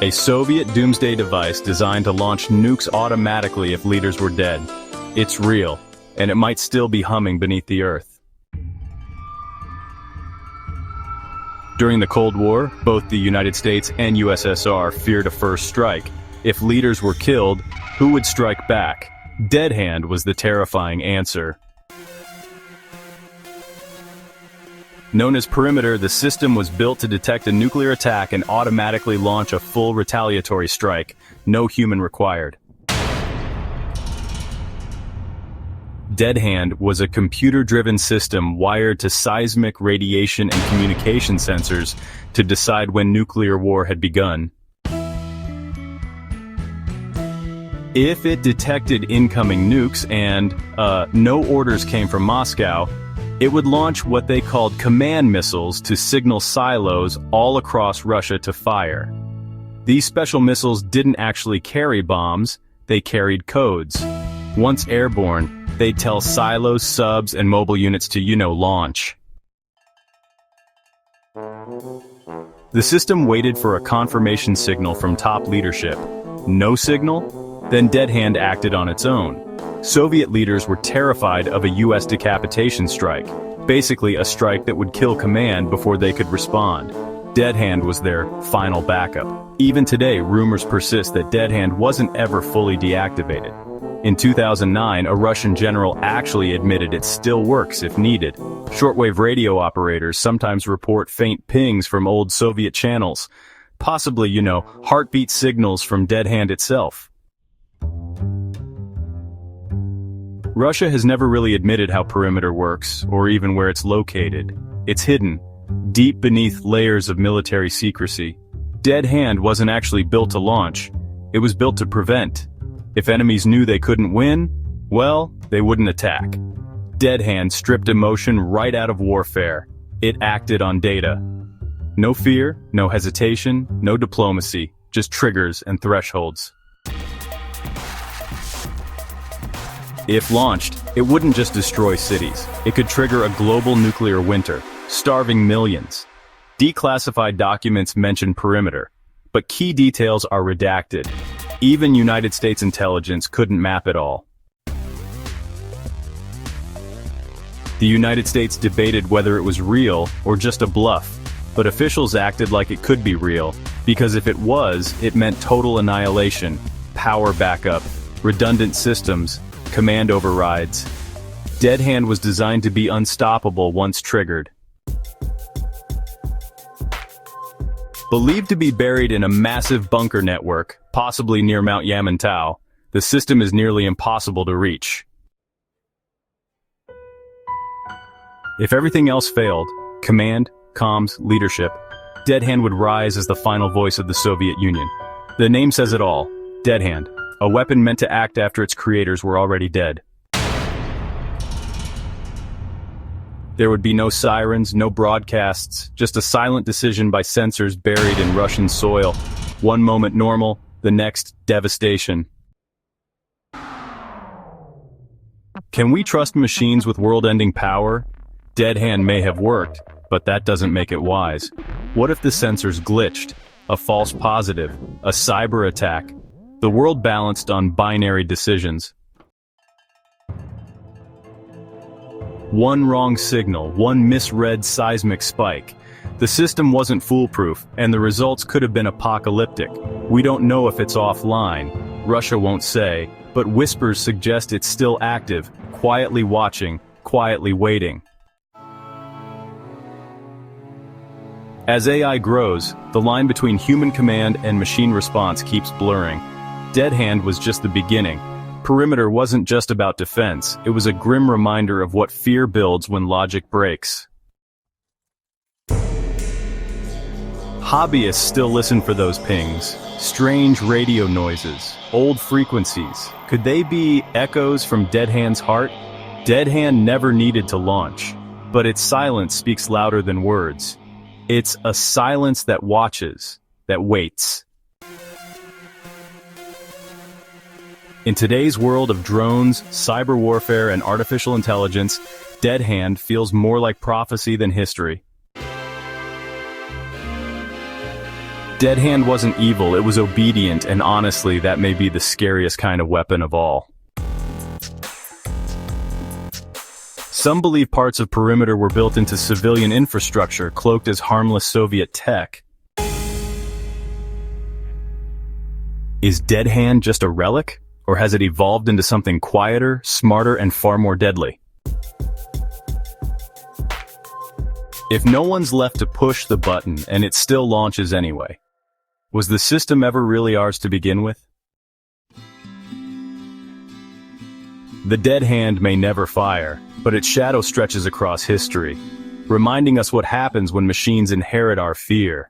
A Soviet doomsday device designed to launch nukes automatically if leaders were dead. It's real, and it might still be humming beneath the earth. During the Cold War, both the United States and USSR feared a first strike. If leaders were killed, who would strike back? Dead hand was the terrifying answer. Known as Perimeter, the system was built to detect a nuclear attack and automatically launch a full retaliatory strike, no human required. Dead Hand was a computer-driven system wired to seismic, radiation, and communication sensors to decide when nuclear war had begun. If it detected incoming nukes and, no orders came from Moscow, it would launch what they called command missiles to signal silos all across Russia to fire. These special missiles didn't actually carry bombs, they carried codes. Once airborne, they'd tell silos, subs, and mobile units to, launch. The system waited for a confirmation signal from top leadership. No signal? Then Dead Hand acted on its own. Soviet leaders were terrified of a US decapitation strike, basically a strike that would kill command before they could respond. Dead Hand was their final backup. Even today, rumors persist that Dead Hand wasn't ever fully deactivated. In 2009, a Russian general actually admitted it still works if needed. Shortwave radio operators sometimes report faint pings from old Soviet channels, possibly, heartbeat signals from Dead Hand itself. Russia has never really admitted how Perimeter works, or even where it's located. It's hidden, deep beneath layers of military secrecy. Dead Hand wasn't actually built to launch. It was built to prevent. If enemies knew they couldn't win, well, they wouldn't attack. Dead Hand stripped emotion right out of warfare. It acted on data. No fear, no hesitation, no diplomacy, just triggers and thresholds. If launched, it wouldn't just destroy cities. It could trigger a global nuclear winter, starving millions. Declassified documents mention Perimeter, but key details are redacted. Even United States intelligence couldn't map it all. The United States debated whether it was real or just a bluff, but officials acted like it could be real, because if it was, it meant total annihilation, power backup, redundant systems, command overrides. Dead Hand was designed to be unstoppable once triggered. Believed to be buried in a massive bunker network, possibly near Mount Yamantau, the system is nearly impossible to reach. If everything else failed, command, comms, leadership, Dead Hand would rise as the final voice of the Soviet Union. The name says it all, Dead Hand. A weapon meant to act after its creators were already dead. There would be no sirens, no broadcasts, just a silent decision by sensors buried in Russian soil. One moment normal, the next devastation. Can we trust machines with world-ending power? Dead Hand may have worked, but that doesn't make it wise. What if the sensors glitched? A false positive, a cyber attack? The world balanced on binary decisions. One wrong signal, one misread seismic spike. The system wasn't foolproof, and the results could have been apocalyptic. We don't know if it's offline. Russia won't say, but whispers suggest it's still active, quietly watching, quietly waiting. As AI grows, the line between human command and machine response keeps blurring. Dead Hand was just the beginning. Perimeter wasn't just about defense, it was a grim reminder of what fear builds when logic breaks. Hobbyists still listen for those pings, strange radio noises, old frequencies. Could they be echoes from Dead Hand's heart? Dead Hand never needed to launch, but its silence speaks louder than words. It's a silence that watches, that waits. In today's world of drones, cyber warfare, and artificial intelligence, Dead Hand feels more like prophecy than history. Dead Hand wasn't evil, it was obedient, and honestly, that may be the scariest kind of weapon of all. Some believe parts of Perimeter were built into civilian infrastructure, cloaked as harmless Soviet tech. Is Dead Hand just a relic, or has it evolved into something quieter, smarter, and far more deadly? If no one's left to push the button and it still launches anyway, was the system ever really ours to begin with? The Dead Hand may never fire, but its shadow stretches across history, reminding us what happens when machines inherit our fear.